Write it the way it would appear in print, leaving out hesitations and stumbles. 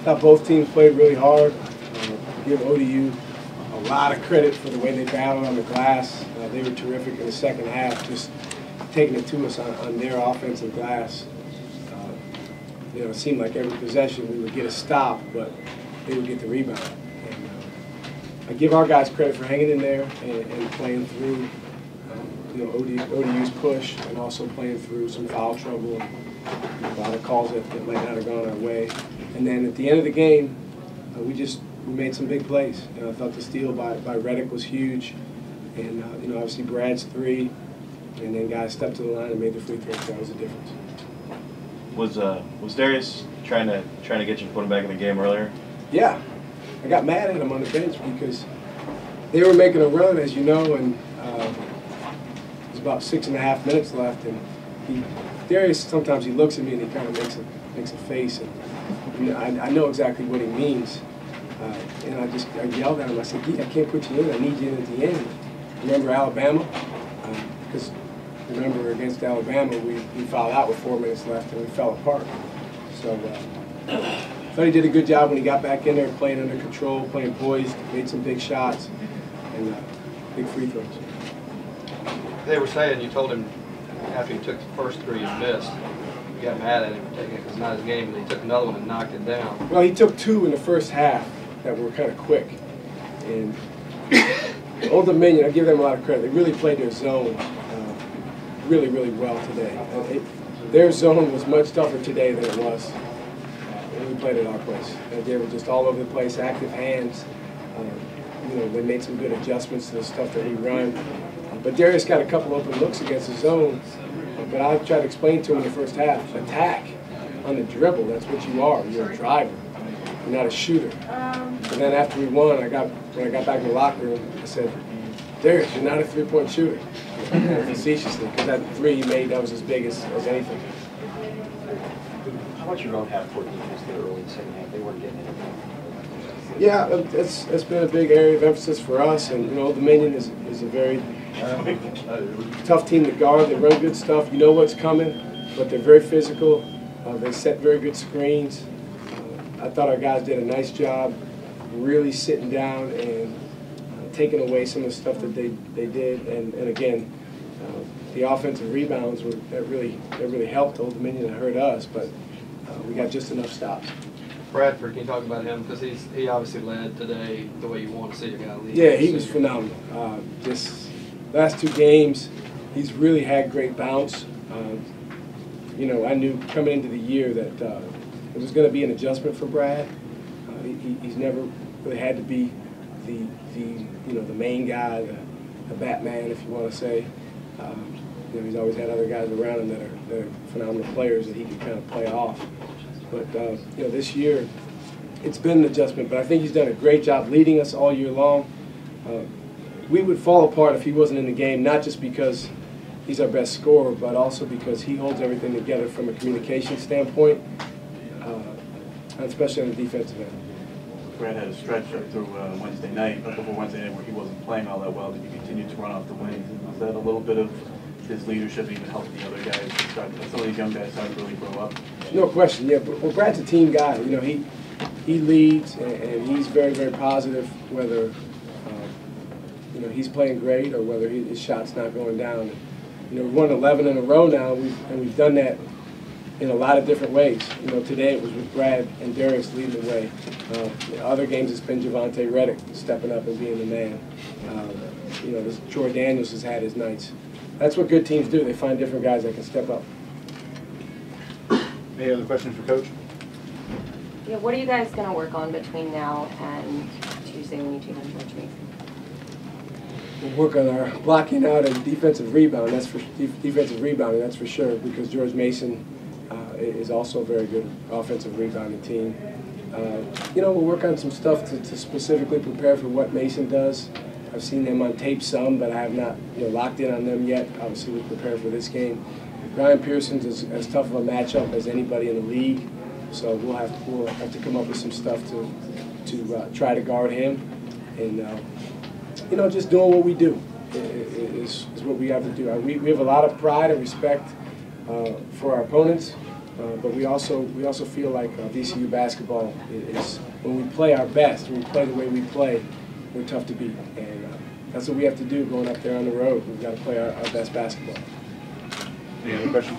thought both teams played really hard. Give ODU a lot of credit for the way they battled on the glass. They were terrific in the second half, just taking it to us on their offensive glass. You know, it seemed like every possession we would get a stop, but they would get the rebound. And I give our guys credit for hanging in there and playing through, you know, ODU's push, and also playing through some foul trouble and a lot of calls that might not have gone our way. And then at the end of the game, we made some big plays. You know, I thought the steal by Reddick was huge, and you know, obviously Brad's three, and then guys stepped to the line and made the free throws. That was the difference. Was Darius trying to get you to put him back in the game earlier? Yeah, I got mad at him on the bench because they were making a run, as you know, and there's about 6.5 minutes left, and Darius sometimes he looks at me and he kind of makes a face, and you know, I know exactly what he means, and I yelled at him. I said, "I can't put you in. I need you in at the end." Remember Alabama? Because remember against Alabama, we fouled out with 4 minutes left and we fell apart. So I thought he did a good job when he got back in there, playing under control, playing poised, made some big shots, and big free throws. They were saying you told him after he took the first three and missed, you got mad at him for taking it because it's not his game, and he took another one and knocked it down. Well, he took two in the first half that were kind of quick. And Old Dominion, I give them a lot of credit. They really played their zone really, really well today. Their zone was much tougher today than it was when we played at our place. They were just all over the place, active hands. You know, they made some good adjustments to the stuff that we run. But Darius got a couple open looks against the zone. But I tried to explain to him in the first half, attack on the dribble. That's what you are. You're a driver. You're not a shooter. And then after we won, when I got back in the locker room, I said, Darius, you're not a three-point shooter. Facetiously, because that three he made, that was as big as anything. How much your own half-court defense there early in the second half? They weren't getting anything. Yeah, it's been a big area of emphasis for us, and you know, Dominion is a very tough team to guard. They run good stuff. You know what's coming, but they're very physical. They set very good screens. I thought our guys did a nice job really sitting down and taking away some of the stuff that they did, and again, the offensive rebounds that really helped Old Dominion and hurt us, but we got just enough stops. Bradford, can you talk about him? Because he obviously led today the way you want to see a guy lead. Yeah, he was phenomenal. This last two games, he's really had great bounce. You know, I knew coming into the year that it was going to be an adjustment for Brad. He's never really had to be the main guy, the Batman, if you want to say. You know, he's always had other guys around him that are phenomenal players that he can kind of play off. But you know, this year it's been an adjustment. But I think he's done a great job leading us all year long. We would fall apart if he wasn't in the game, not just because he's our best scorer, but also because he holds everything together from a communication standpoint, especially on the defensive end. Brad had a stretch up through Wednesday night, up before Wednesday night, where he wasn't playing all that well. Did you continue to run off the wings? And was that a little bit of his leadership even helping the other guys? Some of these young guys started to really grow up. No question, yeah. But Brad's a team guy. You know, he leads and he's very, very positive. Whether you know, he's playing great or whether his shot's not going down. You know, we've won 11 in a row now, and we've done that in a lot of different ways. You know, today it was with Brad and Darius leading the way. Other games it's been Javante Reddick stepping up and being the man. You know, Troy Daniels has had his nights. That's what good teams do. They find different guys that can step up. Any other questions for Coach? Yeah, what are you guys going to work on between now and Tuesday when you take on George Mason? We'll work on our blocking out and defensive rebound. That's for defensive rebounding. That's for sure, because George Mason is also a very good offensive rebounding team. You know, we'll work on some stuff to specifically prepare for what Mason does. I've seen them on tape some, but I have not locked in on them yet. Obviously, we prepare for this game. Brian Pearson's as tough of a matchup as anybody in the league, so we'll have to come up with some stuff to try to guard him, and you know, just doing what we do is what we have to do. We have a lot of pride and respect for our opponents, But we also feel like VCU basketball is when we play our best, when we play the way we play, we're tough to beat, and that's what we have to do going up there on the road. We've got to play our best basketball. Any other questions?